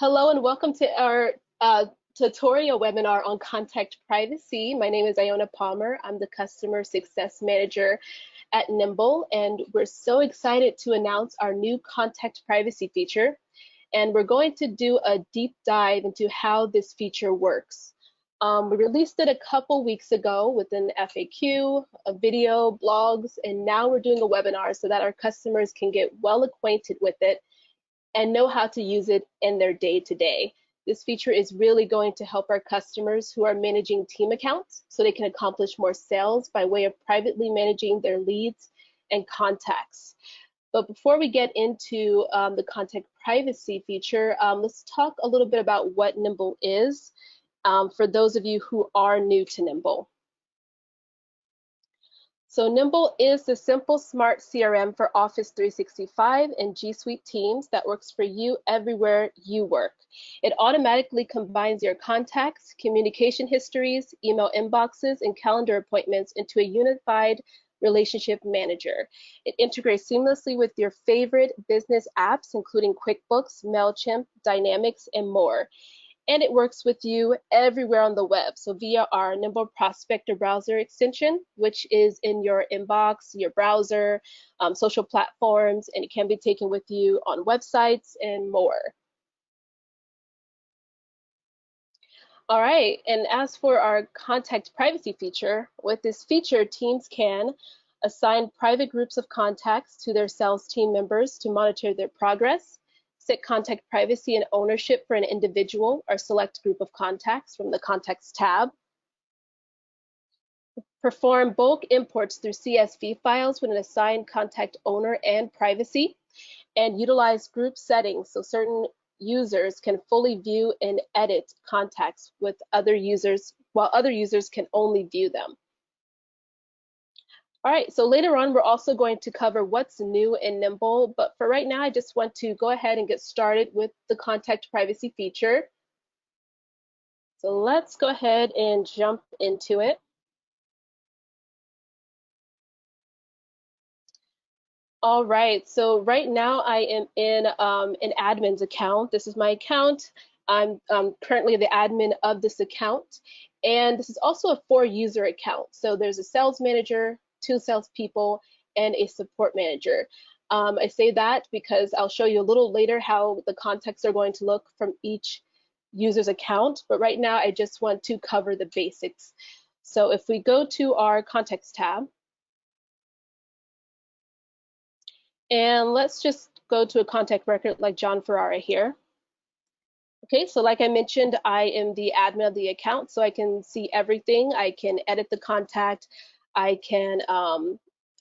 Hello and welcome to our tutorial webinar on contact privacy. My name is Iona Palmer. I'm the Customer Success Manager at Nimble, and we're so excited to announce our new contact privacy feature. And we're going to do a deep dive into how this feature works. We released it a couple weeks ago with an FAQ, a video, blogs, and now we're doing a webinar so that our customers can get well acquainted with it and know how to use it in their day-to-day. This feature is really going to help our customers who are managing team accounts so they can accomplish more sales by way of privately managing their leads and contacts. But before we get into the contact privacy feature, let's talk a little bit about what Nimble is for those of you who are new to Nimble. So Nimble is the simple, smart CRM for Office 365 and G Suite teams that works for you everywhere you work. It automatically combines your contacts, communication histories, email inboxes, and calendar appointments into a unified relationship manager. It integrates seamlessly with your favorite business apps, including QuickBooks, MailChimp, Dynamics, and more. And it works with you everywhere on the web. So via our Nimble Prospector browser extension, which is in your inbox, your browser, social platforms, and it can be taken with you on websites and more. All right, and as for our contact privacy feature, with this feature, teams can assign private groups of contacts to their sales team members to monitor their progress, set contact privacy and ownership for an individual or select group of contacts from the Contacts tab, perform bulk imports through CSV files with an assigned contact owner and privacy, and utilize group settings so certain users can fully view and edit contacts with other users while other users can only view them. All right, so later on, we're also going to cover what's new in Nimble, but for right now, I just want to go ahead and get started with the contact privacy feature. So let's go ahead and jump into it. All right, so right now I am in an admin's account. This is my account. I'm currently the admin of this account, and this is also a 4-user account. So there's a sales manager, 2 salespeople, and a support manager. I say that because I'll show you a little later how the contacts are going to look from each user's account, but right now I just want to cover the basics. So if we go to our Contacts tab, and let's just go to a contact record like John Ferrara here. Okay, so like I mentioned, I am the admin of the account, so I can see everything. I can edit the contact, I can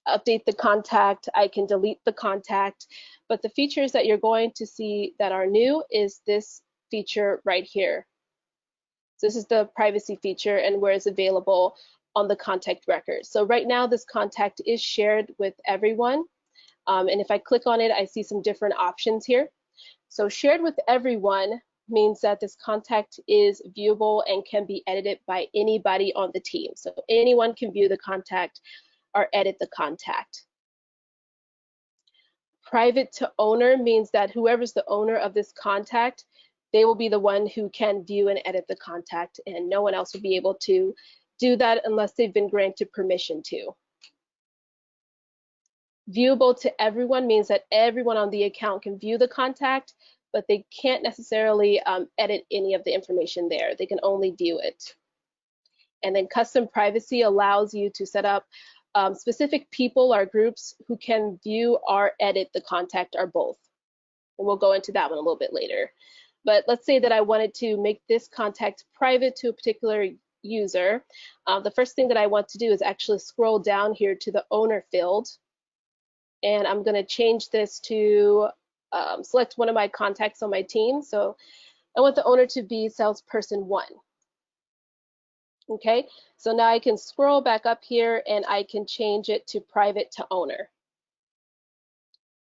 update the contact, I can delete the contact, but the features that you're going to see that are new is this feature right here. So this is the privacy feature and where it's available on the contact record. So right now this contact is shared with everyone. And if I click on it, I see some different options here. So shared with everyone means that this contact is viewable and can be edited by anybody on the team. So anyone can view the contact or edit the contact. Private to owner means that whoever's the owner of this contact, they will be the one who can view and edit the contact, and no one else will be able to do that unless they've been granted permission to. Viewable to everyone means that everyone on the account can view the contact, but they can't necessarily edit any of the information there. They can only view it. And then custom privacy allows you to set up specific people or groups who can view or edit the contact or both. And we'll go into that one a little bit later. But let's say that I wanted to make this contact private to a particular user. The first thing that I want to do is actually scroll down here to the owner field. And I'm going to change this to select one of my contacts on my team. So I want the owner to be salesperson 1. Okay, so now I can scroll back up here and I can change it to private to owner.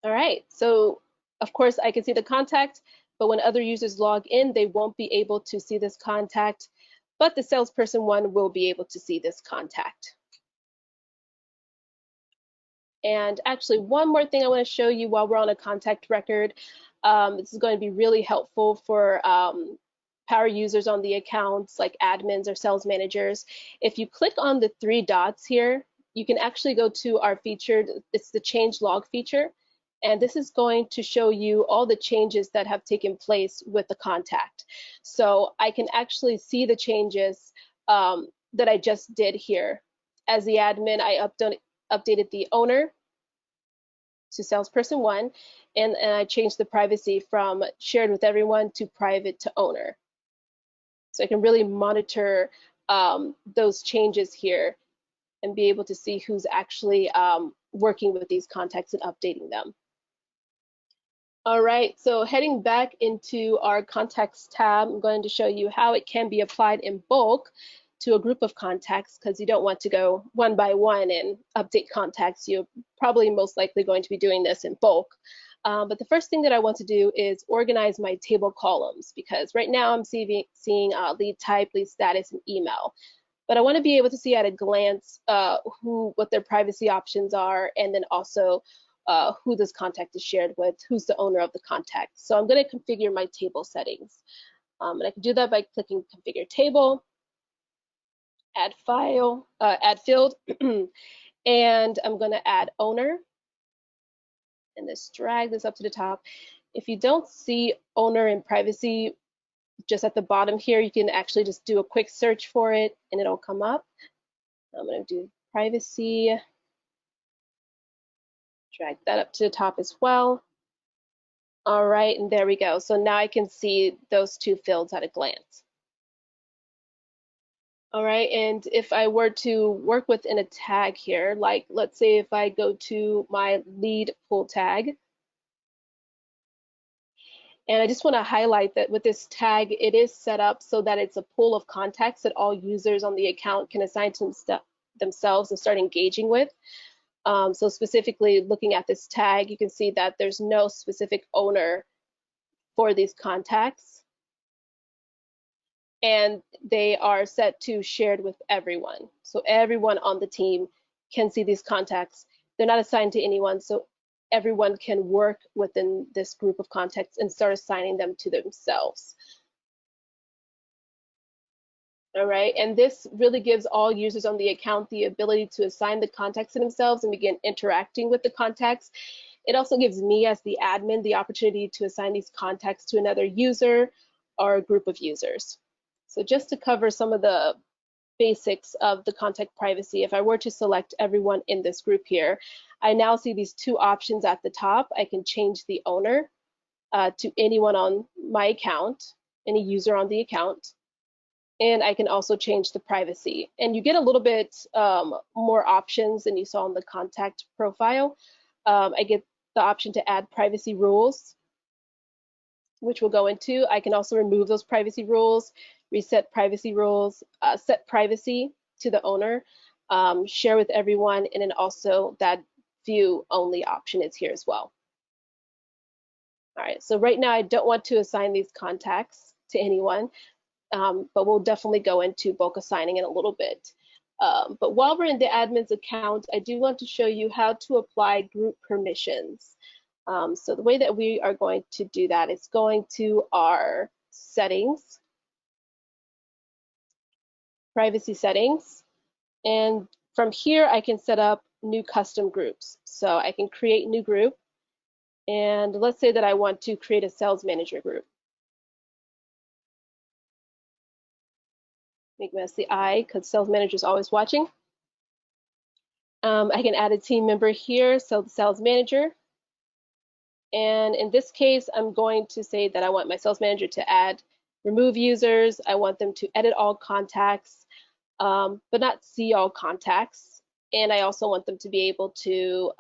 All right, so of course I can see the contact, but when other users log in, they won't be able to see this contact, but the salesperson 1 will be able to see this contact. And actually, one more thing I want to show you while we're on a contact record. This is going to be really helpful for power users on the accounts like admins or sales managers. If you click on the three dots here, you can actually go to our featured, it's the change log feature. And this is going to show you all the changes that have taken place with the contact. So I can actually see the changes that I just did here. As the admin, I updated the owner to salesperson 1, and I changed the privacy from shared with everyone to private to owner. So I can really monitor those changes here and be able to see who's actually working with these contacts and updating them. All right, so heading back into our contacts tab, I'm going to show you how it can be applied in bulk to a group of contacts, because you don't want to go one by one and update contacts. You're probably most likely going to be doing this in bulk. But the first thing that I want to do is organize my table columns, because right now I'm seeing lead type, lead status, and email. But I want to be able to see at a glance what their privacy options are, and then also who this contact is shared with, who's the owner of the contact. So I'm going to configure my table settings. And I can do that by clicking Configure Table, Add File, Add Field, and I'm going to add Owner, and just drag this up to the top. If you don't see Owner and Privacy just at the bottom here, you can actually just do a quick search for it, and it'll come up. I'm going to do Privacy. Drag that up to the top as well. All right, and there we go. So now I can see those two fields at a glance. All right, and if I were to work within a tag here, like let's say if I go to my lead pool tag, and I just want to highlight that with this tag, it is set up so that it's a pool of contacts that all users on the account can assign to themselves and start engaging with. So specifically looking at this tag, you can see that there's no specific owner for these contacts, and they are set to shared with everyone. So everyone on the team can see these contacts. They're not assigned to anyone, so everyone can work within this group of contacts and start assigning them to themselves. All right, and this really gives all users on the account the ability to assign the contacts to themselves and begin interacting with the contacts. It also gives me as the admin the opportunity to assign these contacts to another user or a group of users. So just to cover some of the basics of the contact privacy, if I were to select everyone in this group here, I now see these two options at the top. I can change the owner to anyone on my account, any user on the account. And I can also change the privacy. And you get a little bit more options than you saw in the contact profile. I get the option to add privacy rules, which we'll go into. I can also remove those privacy rules, reset privacy rules, set privacy to the owner, share with everyone, and then also that view only option is here as well. All right, so right now I don't want to assign these contacts to anyone. But we'll definitely go into bulk assigning in a little bit. But while we're in the admin's account, I do want to show you how to apply group permissions. So the way that we are going to do that is going to our settings, privacy settings, and from here I can set up new custom groups. So I can create new group, and let's say that I want to create a sales manager group. Make this the I, because sales manager is always watching. I can add a team member here, so the sales manager. And in this case, I'm going to say that I want my sales manager to remove users. I want them to edit all contacts, but not see all contacts. And I also want them to be able to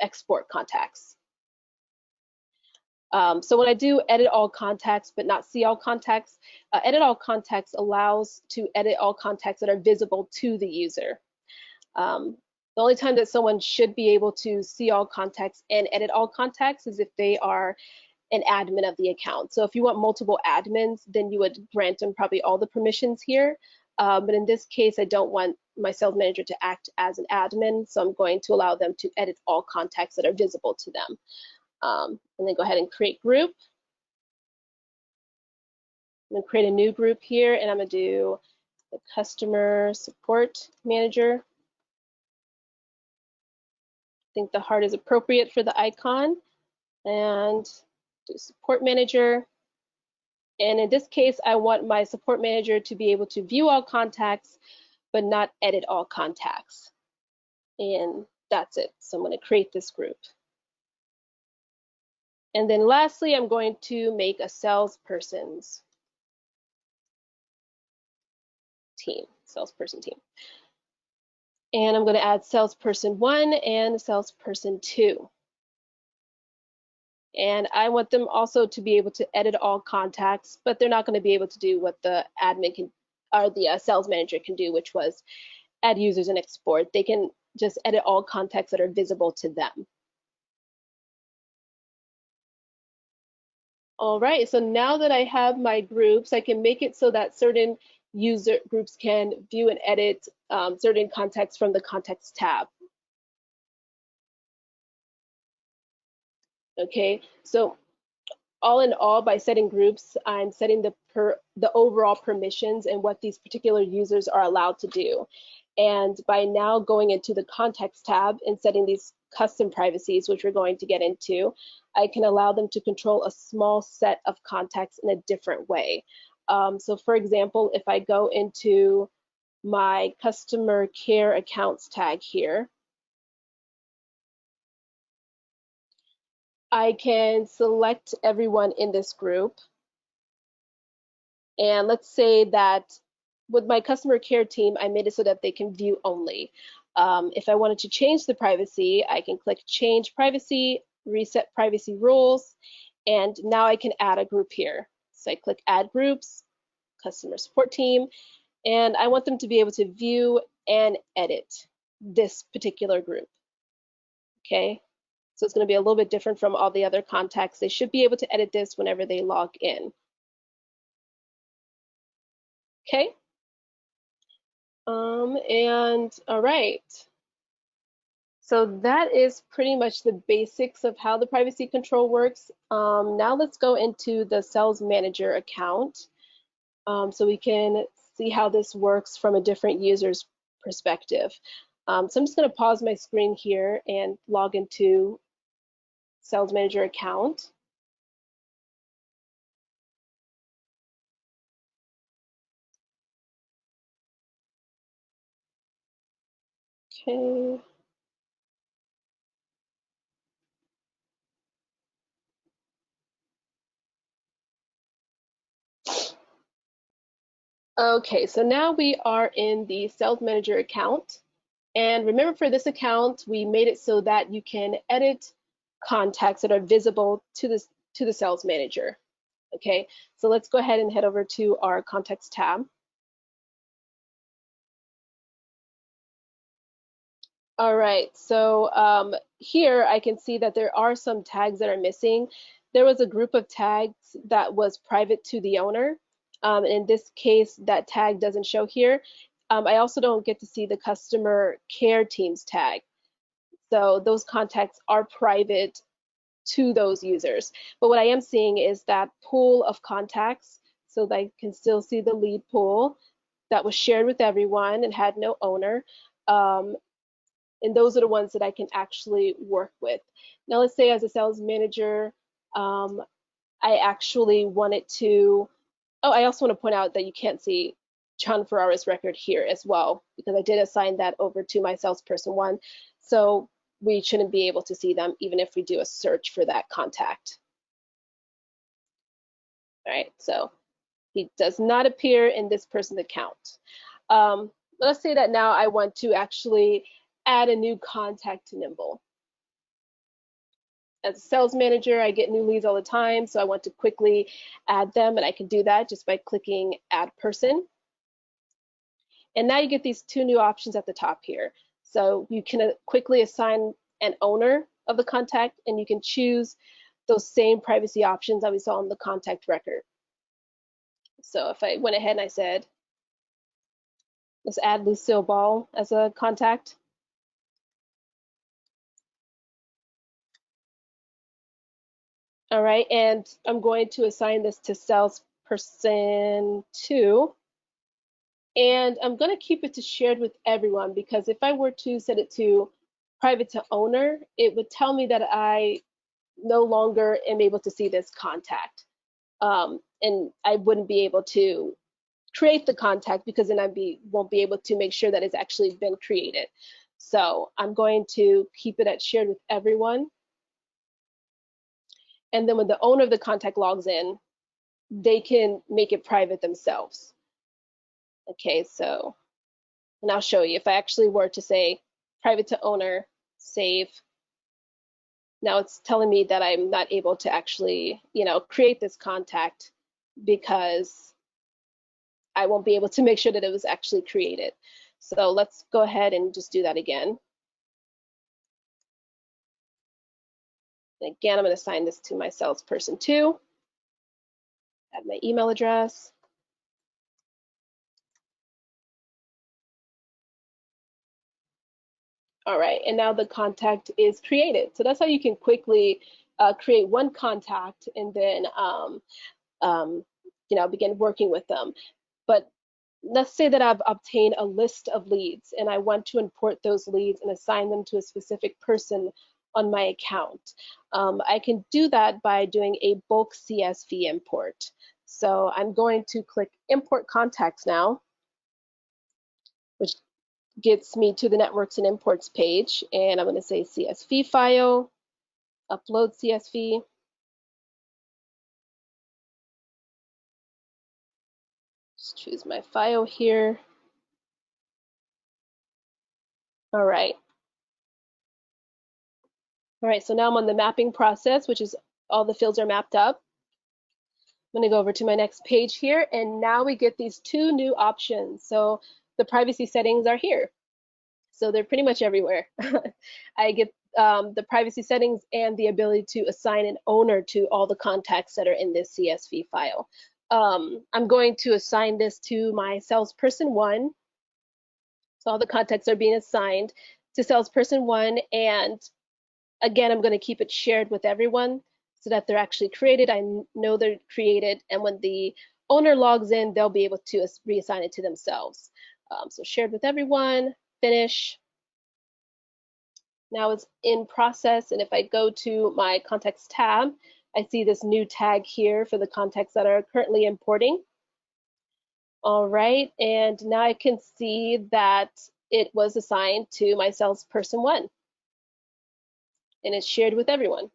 export contacts. So when I do edit all contacts but not see all contacts, edit all contacts allows to edit all contacts that are visible to the user. The only time that someone should be able to see all contacts and edit all contacts is if they are an admin of the account. So if you want multiple admins, then you would grant them probably all the permissions here. But in this case, I don't want my sales manager to act as an admin, so I'm going to allow them to edit all contacts that are visible to them. And then go ahead and create group. I'm gonna create a new group here, and I'm gonna do the customer support manager. I think the heart is appropriate for the icon, and do support manager. And in this case, I want my support manager to be able to view all contacts, but not edit all contacts. And that's it. So I'm going to create this group. And then lastly, I'm going to make a salesperson's team, salesperson team. And I'm going to add salesperson 1 and salesperson 2. And I want them also to be able to edit all contacts, but they're not going to be able to do what the admin can, or the sales manager can do, which was add users and export. They can just edit all contacts that are visible to them. All right, so now that I have my groups, I can make it so that certain user groups can view and edit certain contacts from the Contacts tab. Okay, so all in all, by setting groups, I'm setting the overall permissions and what these particular users are allowed to do. And by now going into the Contacts tab and setting these custom privacies, which we're going to get into, I can allow them to control a small set of contacts in a different way. So for example, if I go into my customer care accounts tag here, I can select everyone in this group. And let's say that with my customer care team, I made it so that they can view only. If I wanted to change the privacy, I can click change privacy, reset privacy rules, and now I can add a group here. So I click add groups, customer support team, and I want them to be able to view and edit this particular group. Okay, so it's going to be a little bit different from all the other contacts. They should be able to edit this whenever they log in. Okay. And all right. So that is pretty much the basics of how the privacy control works. Now let's go into the sales manager account so we can see how this works from a different user's perspective. So I'm just going to pause my screen here and log into sales manager account. Okay. Okay, so now we are in the sales manager account. And remember, for this account, we made it so that you can edit contacts that are visible to the sales manager. Okay, so let's go ahead and head over to our contacts tab. All right, so here I can see that there are some tags that are missing. There was a group of tags that was private to the owner. In this case, that tag doesn't show here. I also don't get to see the customer care team's tag. So those contacts are private to those users. But what I am seeing is that pool of contacts, so that I can still see the lead pool that was shared with everyone and had no owner. And those are the ones that I can actually work with. Now, let's say as a sales manager, I actually wanted to, oh, I also want to point out that you can't see John Ferrara's record here as well, because I did assign that over to my salesperson 1. So we shouldn't be able to see them even if we do a search for that contact. All right, so he does not appear in this person's account. Let's say that now I want to actually add a new contact to Nimble. As a sales manager, I get new leads all the time, so I want to quickly add them, and I can do that just by clicking add person. And now you get these two new options at the top here. So you can quickly assign an owner of the contact, and you can choose those same privacy options that we saw on the contact record. So if I went ahead and I said, let's add Lucille Ball as a contact. All right, and I'm going to assign this to salesperson 2. And I'm going to keep it to shared with everyone, because if I were to set it to private to owner, it would tell me that I no longer am able to see this contact. And I wouldn't be able to create the contact, because then won't be able to make sure that it's actually been created. So I'm going to keep it at shared with everyone. And then when the owner of the contact logs in, they can make it private themselves. Okay, so, and I'll show you if I actually were to say private to owner, save. Now it's telling me that I'm not able to actually, create this contact, because I won't be able to make sure that it was actually created. So let's go ahead and just do that again. And again, I'm going to assign this to my salesperson 2. Add my email address. All right, and now the contact is created. So that's how you can quickly create one contact and then begin working with them. But let's say that I've obtained a list of leads and I want to import those leads and assign them to a specific person on my account. I can do that by doing a bulk CSV import. So I'm going to click Import Contacts now, which gets me to the Networks and Imports page. And I'm going to say CSV file, upload CSV. Just choose my file here. All right. All right, so now I'm on the mapping process, which is all the fields are mapped up. I'm going to go over to my next page here, and now we get these 2 new options. So the privacy settings are here. So they're pretty much everywhere. I get the privacy settings and the ability to assign an owner to all the contacts that are in this CSV file. I'm going to assign this to my salesperson 1. So all the contacts are being assigned to salesperson 1, and again, I'm going to keep it shared with everyone so that they're actually created. I know they're created, and when the owner logs in, they'll be able to reassign it to themselves. So shared with everyone, finish. Now it's in process, and if I go to my contacts tab, I see this new tag here for the contacts that are currently importing. All right, and now I can see that it was assigned to my salesperson 1, and it's shared with everyone.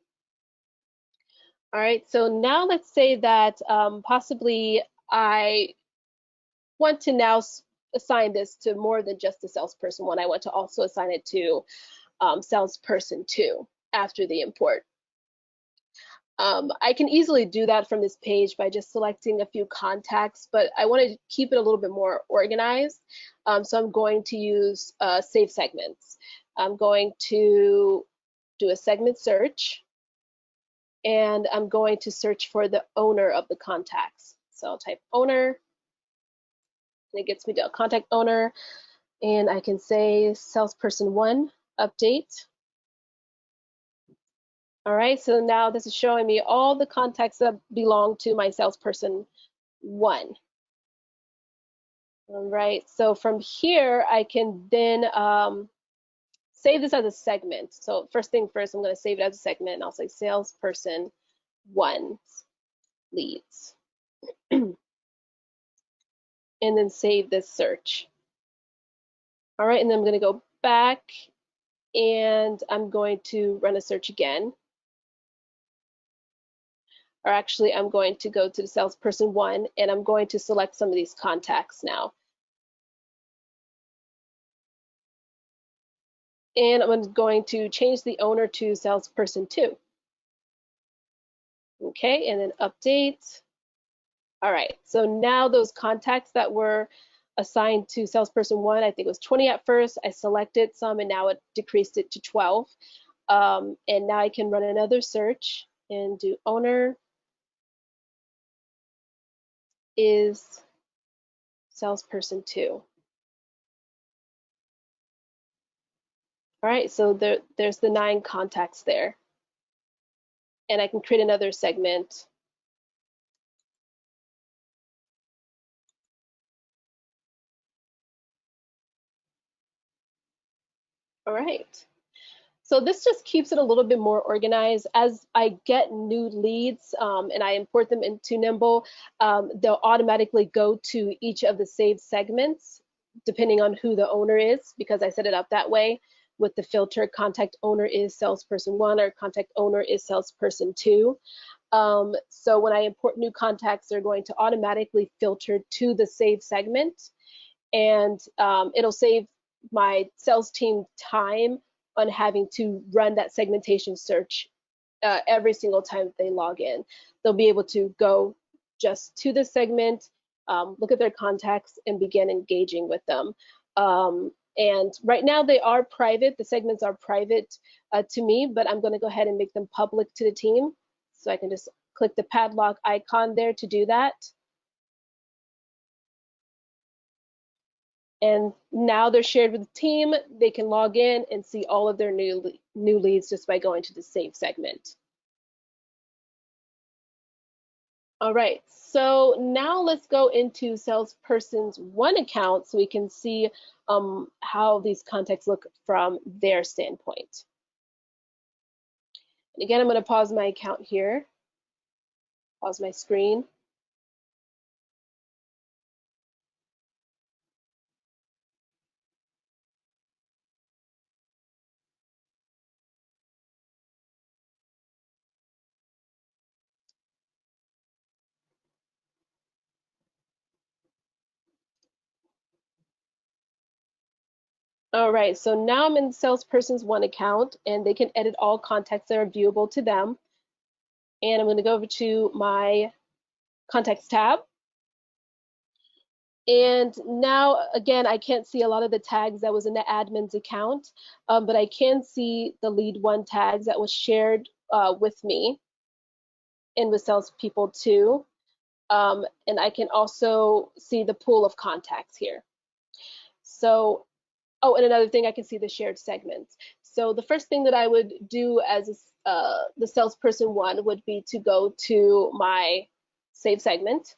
All right, so now let's say that possibly I want to now assign this to more than just the salesperson 1. I want to also assign it to salesperson 2 after the import. I can easily do that from this page by just selecting a few contacts, but I want to keep it a little bit more organized. So I'm going to use save segments. I'm going to do a segment search, and I'm going to search for the owner of the contacts. So I'll type owner, and it gets me to a contact owner, and I can say salesperson 1 update. All right, so now this is showing me all the contacts that belong to my salesperson 1. All right, so from here, I can then save this as a segment. So first thing first, I'm going to save it as a segment, and I'll say salesperson 1 leads. And then save this search. All right, and then I'm going to go back, and I'm going to run a search again. Or actually, I'm going to go to the salesperson 1, and I'm going to select some of these contacts now. And I'm going to change the owner to salesperson 2. Okay, and then update. All right, so now those contacts that were assigned to salesperson 1, I think it was 20 at first, I selected some, and now it decreased it to 12. And now I can run another search and do owner is salesperson 2. All right, so there's the 9 contacts there. and I can create another segment. All right. So this just keeps it a little bit more organized. As I get new leads and I import them into Nimble, they'll automatically go to each of the saved segments, depending on who the owner is, because I set it up that way with the filter contact owner is salesperson 1 or contact owner is salesperson 2. So when I import new contacts, they're going to automatically filter to the save segment, and it'll save my sales team time on having to run that segmentation search every single time that they log in. They'll be able to go just to the segment, look at their contacts, and begin engaging with them. And right now they are private. The segments are private to me, but I'm going to go ahead and make them public to the team. So I can just click the padlock icon there to do that. And now they're shared with the team. They can log in and see all of their new leads just by going to the save segment. All right, so now let's go into salesperson's 1 account so we can see how these contacts look from their standpoint. And again, I'm going to pause my account here, pause my screen. All right, so now I'm in salesperson's 1 account, and they can edit all contacts that are viewable to them. And I'm going to go over to my contacts tab. And now, again, I can't see a lot of the tags that was in the admin's account, but I can see the lead 1 tags that was shared with me and with salespeople 2. And I can also see the pool of contacts here. So, oh, and another thing, I can see the shared segments. So the first thing that I would do as the salesperson 1 would be to go to my save segment.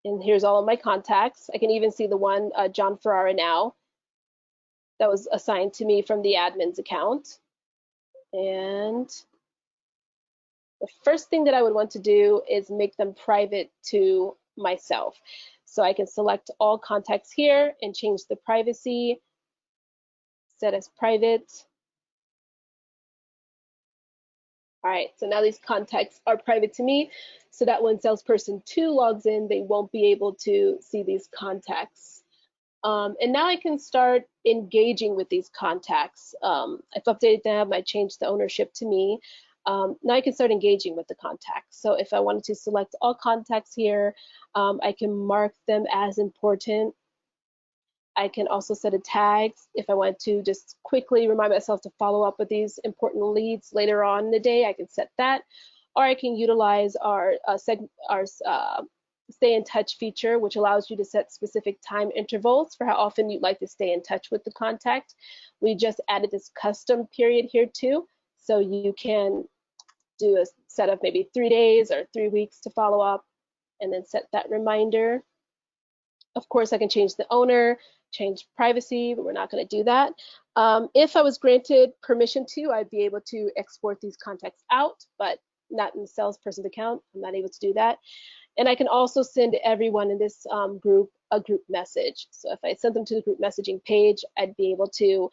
And here's all of my contacts. I can even see the one, John Ferrara now, that was assigned to me from the admin's account. And the first thing that I would want to do is make them private to myself. So I can select all contacts here and change the privacy, set as private. All right, so now these contacts are private to me, so that when salesperson 2 logs in, they won't be able to see these contacts. And now I can start engaging with these contacts. I've updated them, I changed the ownership to me. Now I can start engaging with the contacts. So if I wanted to select all contacts here, I can mark them as important. I can also set a tag if I want to just quickly remind myself to follow up with these important leads later on in the day. I can set that, or I can utilize our stay in touch feature, which allows you to set specific time intervals for how often you'd like to stay in touch with the contact. We just added this custom period here too, so you can do a set of maybe 3 days or 3 weeks to follow up, and then set that reminder. Of course, I can change the owner, change privacy, but we're not going to do that. If I was granted permission to, I'd be able to export these contacts out, but not in the salesperson's account. I'm not able to do that. And I can also send everyone in this group a group message. So if I sent them to the group messaging page, I'd be able to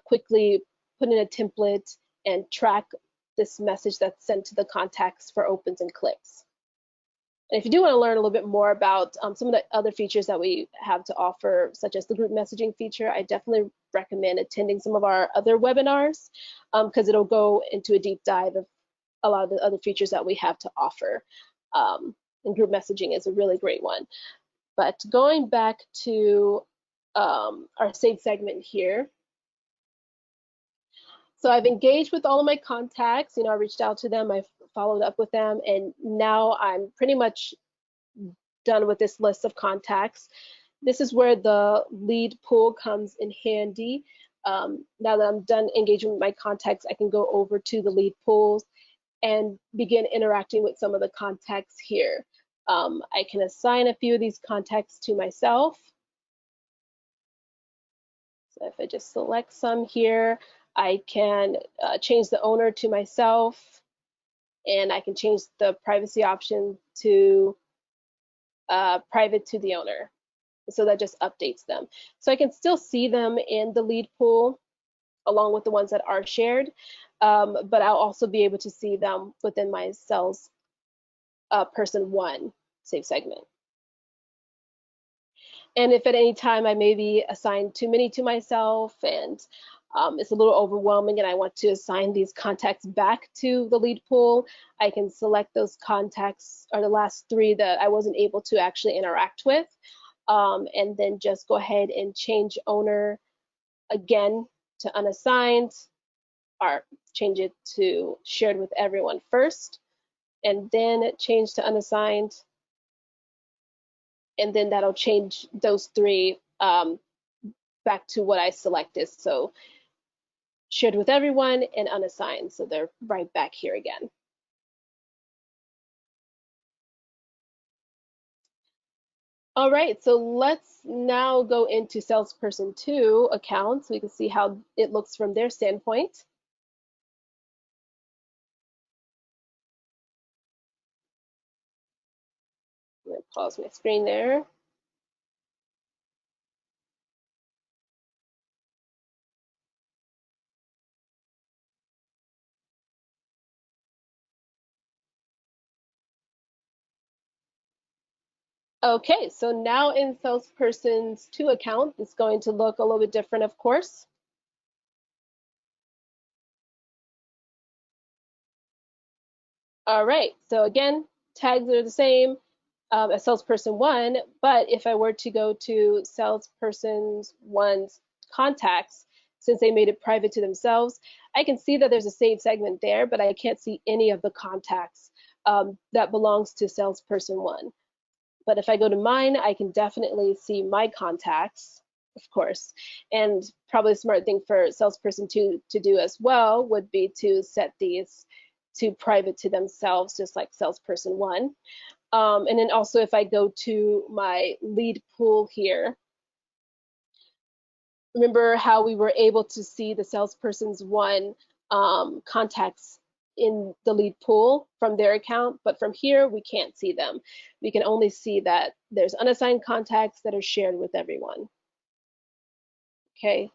quickly put in a template and track this message that's sent to the contacts for opens and clicks. And if you do want to learn a little bit more about some of the other features that we have to offer, such as the group messaging feature, I definitely recommend attending some of our other webinars because it'll go into a deep dive of a lot of the other features that we have to offer. And group messaging is a really great one. But going back to our save segment here. So I've engaged with all of my contacts, I reached out to them, I've followed up with them, and now I'm pretty much done with this list of contacts. This is where the lead pool comes in handy. Now that I'm done engaging with my contacts, I can go over to the lead pools and begin interacting with some of the contacts here. I can assign a few of these contacts to myself. So if I just select some here, I can change the owner to myself, and I can change the privacy option to private to the owner. So that just updates them. So I can still see them in the lead pool along with the ones that are shared, but I'll also be able to see them within my sales person one save segment. And if at any time I maybe assign too many to myself and it's a little overwhelming and I want to assign these contacts back to the lead pool, I can select those contacts or the last three that I wasn't able to actually interact with, and then just go ahead and change owner again to unassigned, or change it to shared with everyone first, and then change to unassigned, and then that'll change those three back to what I selected. So shared with everyone and unassigned. So they're right back here again. All right, so let's now go into salesperson 2 accounts. We can see how it looks from their standpoint. I'm going to pause my screen there. Okay, so now in salesperson's 2 account, it's going to look a little bit different, of course. All right, so again, tags are the same as salesperson 1, but if I were to go to salesperson 1's contacts, since they made it private to themselves, I can see that there's a save segment there, but I can't see any of the contacts that belongs to salesperson 1. But if I go to mine, I can definitely see my contacts, of course. And probably a smart thing for salesperson 2 to do as well would be to set these to private to themselves, just like salesperson 1. And then also if I go to my lead pool here, remember how we were able to see the salesperson's 1 contacts in the lead pool from their account, but from here we can't see them. We can only see that there's unassigned contacts that are shared with everyone. Okay.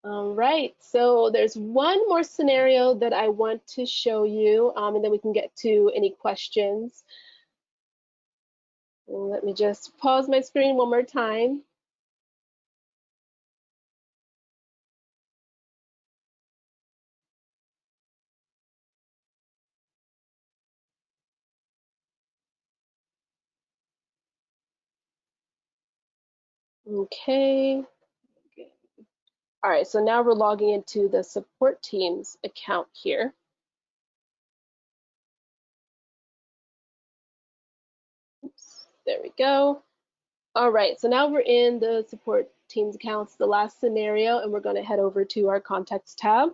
All right, so there's one more scenario that I want to show you, and then we can get to any questions. Let me just pause my screen one more time. Okay. All right, so now we're logging into the support team's account here. Oops, there we go. All right, so now we're in the support team's accounts, the last scenario, and we're going to head over to our contacts tab.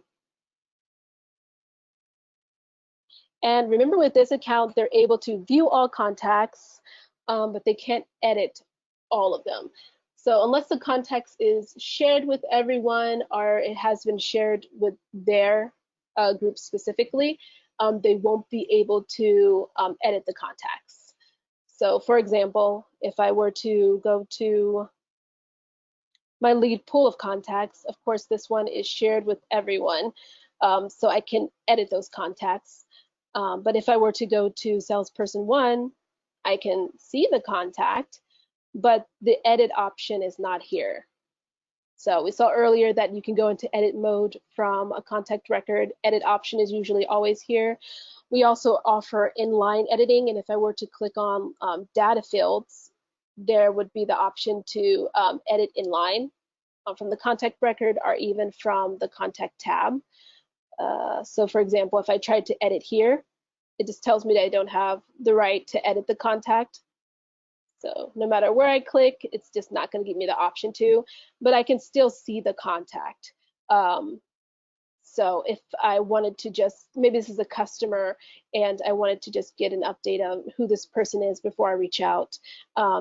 And remember, with this account, they're able to view all contacts, but they can't edit all of them. So unless the context is shared with everyone or it has been shared with their group specifically, they won't be able to edit the contacts. So for example, if I were to go to my lead pool of contacts, of course, this one is shared with everyone, so I can edit those contacts. But if I were to go to salesperson 1, I can see the contact, but the edit option is not here. So we saw earlier that you can go into edit mode from a contact record. Edit option is usually always here. We also offer inline editing, and if I were to click on data fields, there would be the option to edit inline from the contact record or even from the contact tab. So for example, if I tried to edit here, it just tells me that I don't have the right to edit the contact. So no matter where I click, it's just not going to give me the option to, but I can still see the contact. So if I wanted to just, maybe this is a customer and I wanted to just get an update on who this person is before I reach out,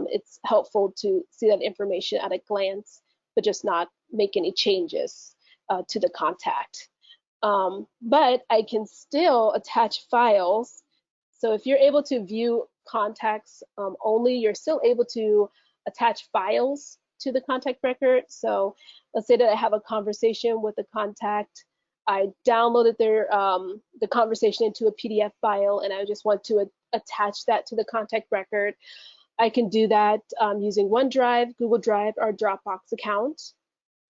it's helpful to see that information at a glance, but just not make any changes to the contact. But I can still attach files. So if you're able to view contacts only, you're still able to attach files to the contact record. So let's say that I have a conversation with a contact. I downloaded the conversation into a PDF file, and I just want to attach that to the contact record. I can do that using OneDrive, Google Drive, or Dropbox account.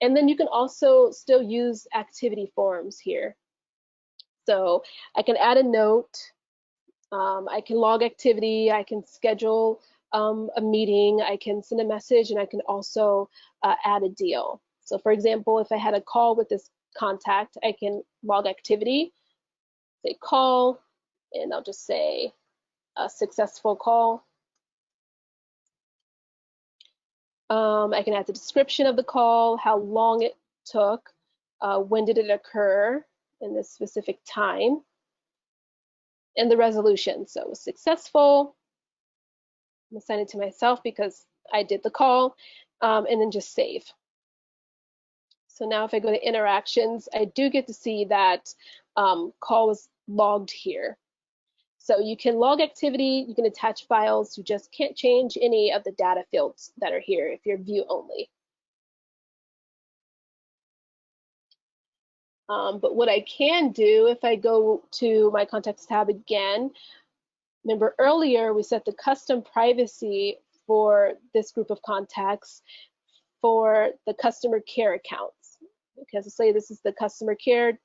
And then you can also still use activity forms here. So I can add a note, I can log activity, I can schedule a meeting, I can send a message, and I can also add a deal. So for example, if I had a call with this contact, I can log activity, say call, and I'll just say a successful call. I can add the description of the call, how long it took, when did it occur in this specific time, and the resolution. So it was successful. I'm assign it to myself because I did the call, and then just save. So now if I go to interactions, I do get to see that call was logged here. So you can log activity, you can attach files, you just can't change any of the data fields that are here if you're view only. But what I can do if I go to my contacts tab again, remember earlier we set the custom privacy for this group of contacts for the customer care accounts. Because let's say this is the customer care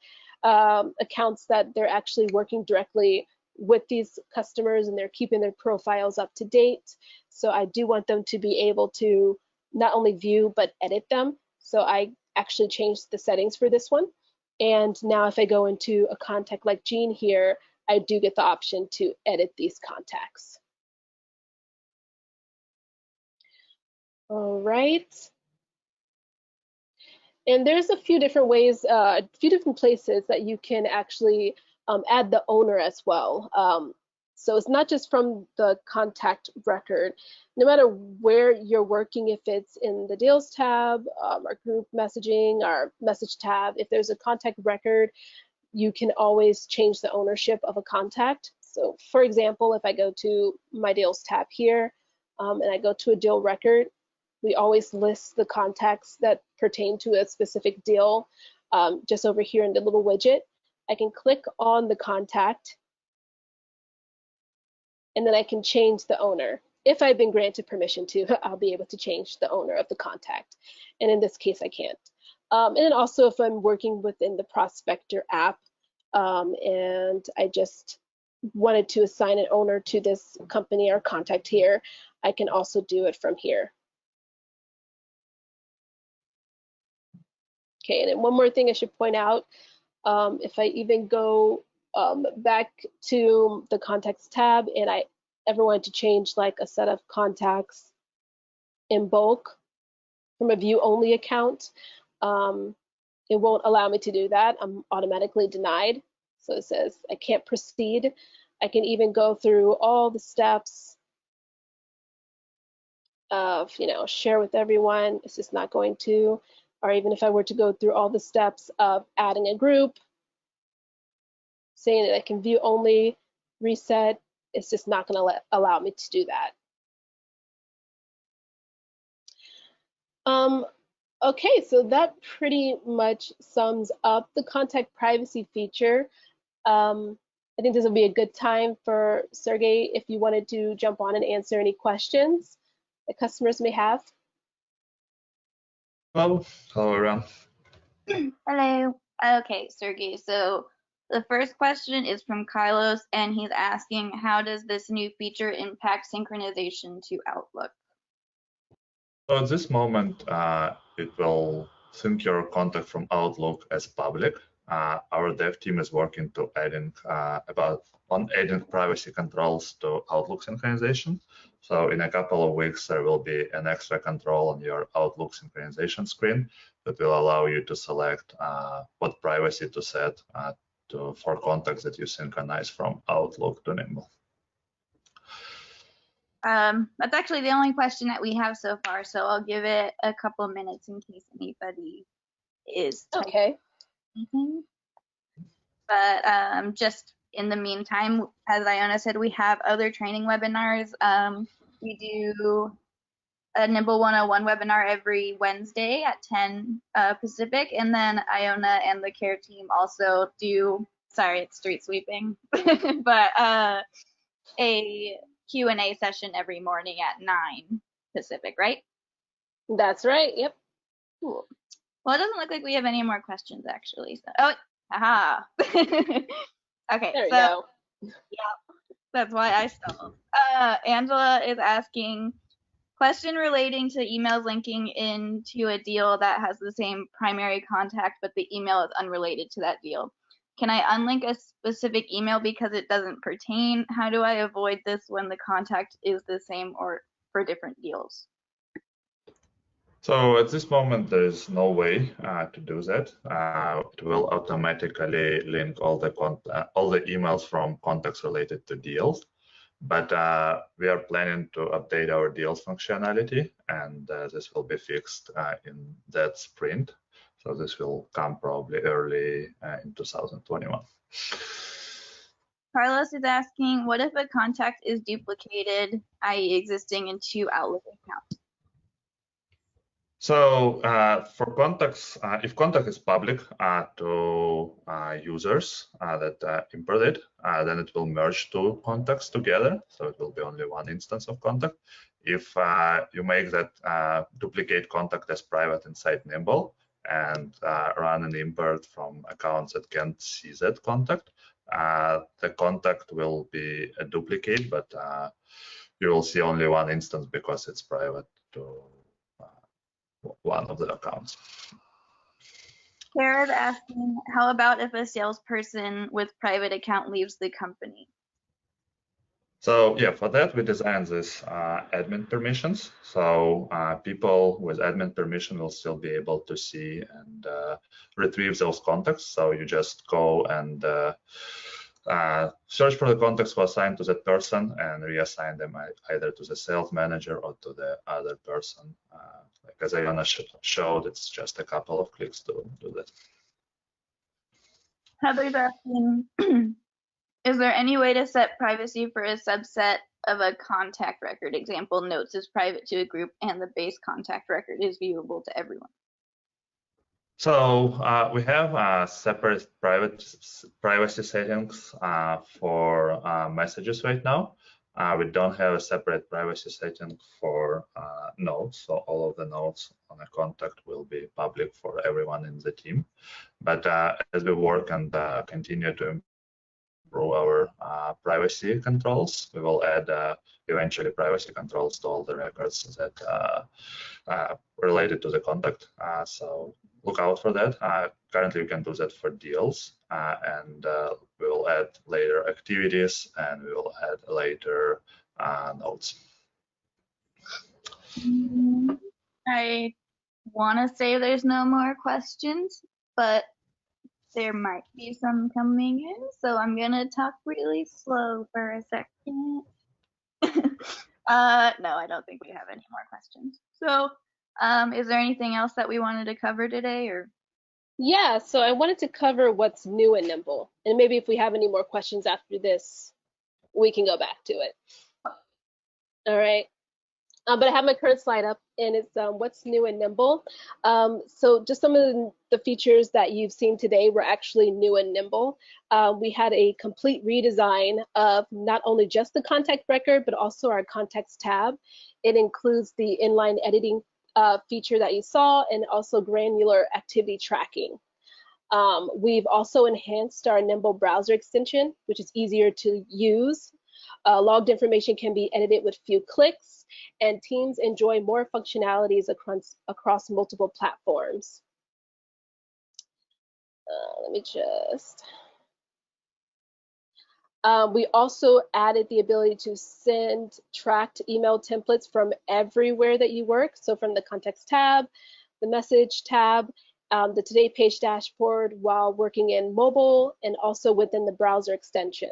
accounts that they're actually working directly with these customers and they're keeping their profiles up to date. So I do want them to be able to not only view but edit them. So I actually changed the settings for this one. And now if I go into a contact like Jean here, I do get the option to edit these contacts. All right. And there's a few different ways, a few different places that you can actually add the owner as well. So it's not just from the contact record. No matter where you're working, if it's in the deals tab, our group messaging, our message tab, if there's a contact record, you can always change the ownership of a contact. So for example, if I go to my deals tab here and I go to a deal record, we always list the contacts that pertain to a specific deal just over here in the little widget. I can click on the contact and then I can change the owner. If I've been granted permission to, I'll be able to change the owner of the contact. And in this case, I can't. And then also if I'm working within the Prospector app and I just wanted to assign an owner to this company or contact here, I can also do it from here. Okay, and then one more thing I should point out, if I even go back to the contacts tab and I ever wanted to change like a set of contacts in bulk from a view only account, it won't allow me to do that. I'm automatically denied. So it says I can't proceed. I can even go through all the steps of, share with everyone. It's just not going to. Or even if I were to go through all the steps of adding a group, saying that I can view only, reset, it's just not going to allow me to do that. Okay, so that pretty much sums up the contact privacy feature. I think this will be a good time for Sergey if you wanted to jump on and answer any questions that customers may have. Hello everyone. Hello. Okay, Sergey. So the first question is from Kylos, and he's asking, how does this new feature impact synchronization to Outlook? So at this moment, it will sync your contact from Outlook as public, our dev team is working to adding privacy controls to Outlook synchronization. So in a couple of weeks, there will be an extra control on your Outlook synchronization screen that will allow you to select what privacy to set for contacts that you synchronize from Outlook to Nimble. That's actually the only question that we have so far, so I'll give it a couple minutes in case anybody is Okay. anything. But just in the meantime, as Iona said, we have other training webinars. We do a Nimble 101 webinar every Wednesday at 10 Pacific, and then Iona and the care team also do, sorry, it's street sweeping, but a Q&A session every morning at 9 Pacific, right? That's right. Yep. Cool. Well, it doesn't look like we have any more questions, actually. So, oh, haha. Okay, There we so go. yeah, that's why I stalled. Angela is asking, question relating to emails linking into a deal that has the same primary contact, but the email is unrelated to that deal. Can I unlink a specific email because it doesn't pertain? How do I avoid this when the contact is the same or for different deals? So at this moment, there is no way to do that. It will automatically link all the emails from contacts related to deals. But we are planning to update our deals functionality, and this will be fixed in that sprint. So this will come probably early in 2021. Carlos is asking, what if a contact is duplicated, i.e. existing in 2 Outlook accounts? So for contacts, if contact is public to users that import it, then it will merge 2 contacts together. So it will be only 1 instance of contact. If you make that duplicate contact as private inside Nimble and run an import from accounts that can't see that contact, the contact will be a duplicate, but you will see only 1 instance because it's private to one of the accounts. Sarah's asking, how about if a salesperson with private account leaves the company? So yeah, for that we designed this admin permissions. So people with admin permission will still be able to see and retrieve those contacts. So you just go and search for the contacts who are assigned to that person and reassign them either to the sales manager or to the other person. Like as Iona showed, it's just a couple of clicks to do that. Heather's asking, is there any way to set privacy for a subset of a contact record? Example, notes is private to a group and the base contact record is viewable to everyone. So we have separate privacy settings for messages right now. We don't have a separate privacy setting for notes. So all of the notes on a contact will be public for everyone in the team. But as we work and continue to improve our privacy controls, we will add eventually privacy controls to all the records that related to the contact. So look out for that. Currently, you can do that for deals, and we will add later activities, and we will add later notes. I want to say there's no more questions, but there might be some coming in, so I'm gonna talk really slow for a second. No, I don't think we have any more questions. So, is there anything else that we wanted to cover today, or? Yeah, so I wanted to cover what's new in Nimble, and maybe if we have any more questions after this, we can go back to it. All right. But I have my current slide up, and it's what's new in Nimble. So just some of the features that you've seen today were actually new in Nimble. We had a complete redesign of not only just the contact record, but also our contacts tab. It includes the inline editing feature that you saw, and also granular activity tracking. We've also enhanced our Nimble browser extension, which is easier to use. Logged information can be edited with few clicks, and teams enjoy more functionalities across multiple platforms. Let me just. We also added the ability to send tracked email templates from everywhere that you work. So from the context tab, the message tab, the Today page dashboard while working in mobile, and also within the browser extension.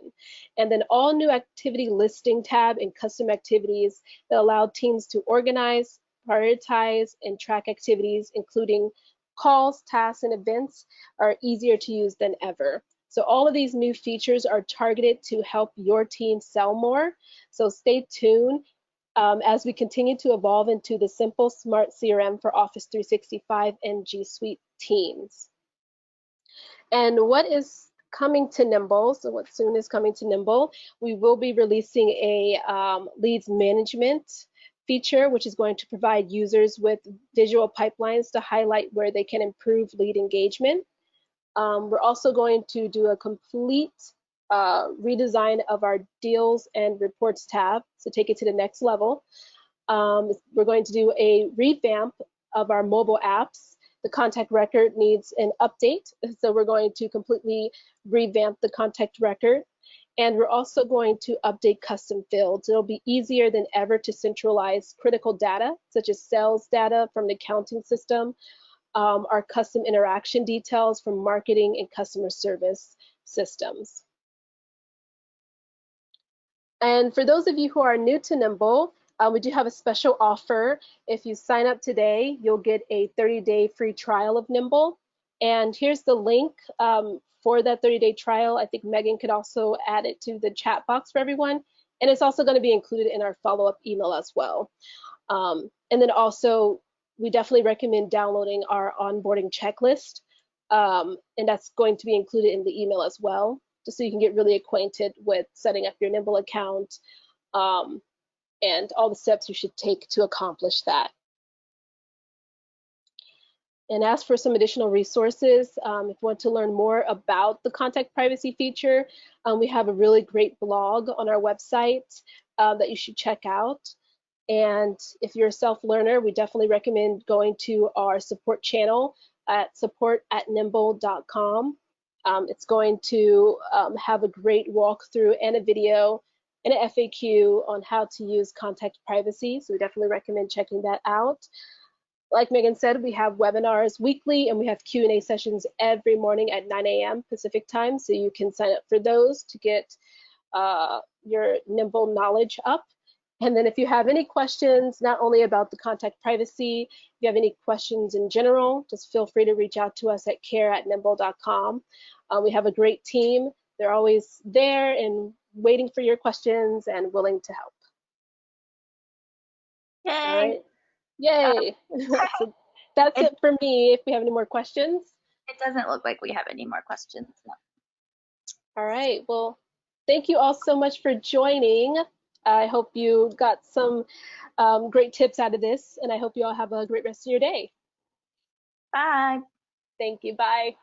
And then all new activity listing tab and custom activities that allow teams to organize, prioritize, and track activities, including calls, tasks, and events, are easier to use than ever. So all of these new features are targeted to help your team sell more. So stay tuned as we continue to evolve into the simple, smart CRM for Office 365 and G Suite teams. And what is coming to Nimble, so what soon is coming to Nimble, we will be releasing a leads management feature, which is going to provide users with visual pipelines to highlight where they can improve lead engagement. We're also going to do a complete redesign of our deals and reports tab to take it to the next level. We're going to do a revamp of our mobile apps. The contact record needs an update, so we're going to completely revamp the contact record. And we're also going to update custom fields. It'll be easier than ever to centralize critical data, such as sales data from the accounting system, our custom interaction details from marketing and customer service systems. And for those of you who are new to Nimble, we do have a special offer. If you sign up today, you'll get a 30-day free trial of Nimble. And here's the link for that 30-day trial. I think Megan could also add it to the chat box for everyone. And it's also going to be included in our follow-up email as well. And then also, we definitely recommend downloading our onboarding checklist. And that's going to be included in the email as well, just so you can get really acquainted with setting up your Nimble account and all the steps you should take to accomplish that. And as for some additional resources, if you want to learn more about the contact privacy feature, we have a really great blog on our website that you should check out. And if you're a self-learner, we definitely recommend going to our support channel at support@nimble.com. It's going to have a great walkthrough and a video and an FAQ on how to use contact privacy. So we definitely recommend checking that out. Like Megan said, we have webinars weekly and we have Q&A sessions every morning at 9 a.m. Pacific time. So you can sign up for those to get your Nimble knowledge up. And then if you have any questions, not only about the contact privacy, if you have any questions in general, just feel free to reach out to us at care@nimble.com. We have a great team. They're always there and waiting for your questions and willing to help. Yay. All right. Yay. So that's it for me. If we have any more questions. It doesn't look like we have any more questions. No. All right. Well, thank you all so much for joining. I hope you got some great tips out of this, and I hope you all have a great rest of your day. Bye. Thank you. Bye.